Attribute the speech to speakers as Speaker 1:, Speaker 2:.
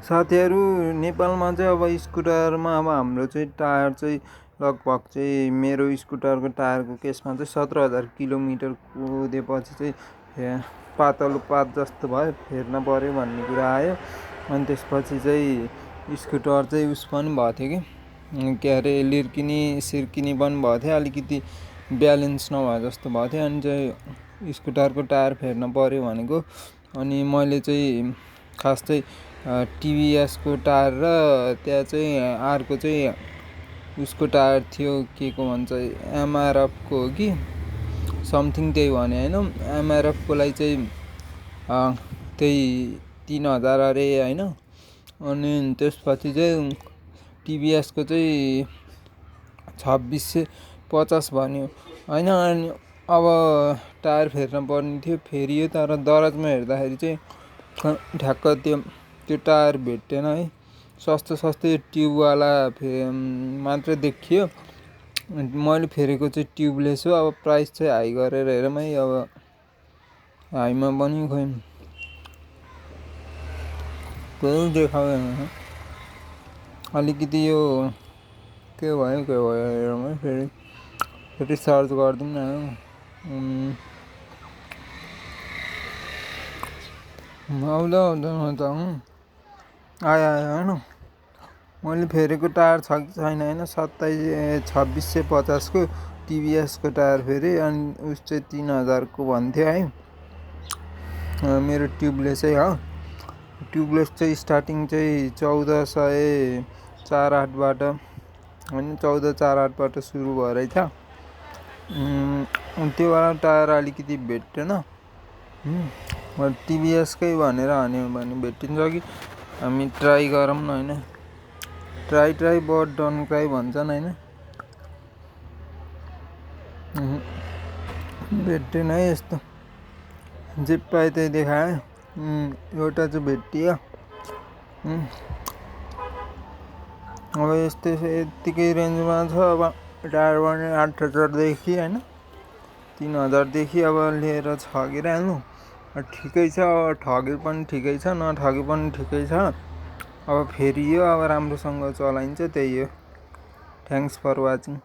Speaker 1: साथीहरू नेपालमा चाहिँ अब स्कुटरमा अब हाम्रो चाहिँ टायर चाहिँ लगभग चाहिँ मेरो स्कुटरको टायरको केसमा चाहिँ 17,000 किलोमिटर कुदेपछि चाहिँ पातलो पात जस्तो भयो, फेर्न पऱ्यो भन्ने कुरा आयो। अनि त्यसपछि चाहिँ स्कुटर चाहिँ उस पनि भएको थियो कि के अरे लिर्किनी सिर्किनी पनि भएको थियो, अलिकति ब्यालेन्स नभए जस्तो भएको थियो। अनि चाहिँ स्कुटरको टायर फेर्न पऱ्यो भनेको। अनि मैले चाहिँ खास चाहिँ टिभिएसको टायर र त्यहाँ चाहिँ अर्को चाहिँ उसको टायर थियो, के को भन्छ एमआरएफको हो कि समथिङ त्यही भने होइन। एमआरएफको लागि चाहिँ त्यही 3,000 अरे होइन। अनि त्यसपछि चाहिँ टिभिएसको चाहिँ 2,650 भन्यो होइन। अनि अब टायर फेर्न पर्ने थियो, फेरियो। तर दराजमा हेर्दाखेरि चाहिँ ठ्याक्क त्यो टायर भेटेन है। सस्तो ट्युबवाला मात्रै देखियो। मैले फेरेको चाहिँ ट्युबलेस हो। अब प्राइस चाहिँ हाई गरेर हेरौँ है। अब हाईमा पनि खोइ त्यही देखाउँदैन। अलिकति यो के भयो हेरौँ है। फेरि सर्च गरिदिउँ न। आउँदैन त आयो होइन। मैले फेरेको टायर छ कि छैन होइन। 2,650 को टिभिएसको टायर फेरेँ। अनि उस चाहिँ 3,000 को भन्थ्यो है मेरो ट्युबलेसै हो। ट्युबलेस चाहिँ स्टार्टिङ चाहिँ 1448बाट होइन, 1448बाट सुरु भएरै छ। त्यो वाला टायर अलिकति भेटेन। टिभिएसकै भनेर हान्यो भने भेटिन्छ कि हामी ट्राई गरौँ न होइन। ट्राई बट डन ट्राई भन्छन् होइन। भेटेन है यस्तो, जे पाए त्यही देखायो। एउटा चाहिँ भेटियो। अब यतिकै रेन्जमा छ। अब टायर पनि 8,000देखि होइन 3,000देखि अब लिएर छगिरहनु ठिकै छ। अब ठगे पनि ठिकै छ, नठगे पनि ठिकै छ। अब फेरियो, अब राम्रोसँग चलाइन्छ, त्यही हो। Thanks for watching.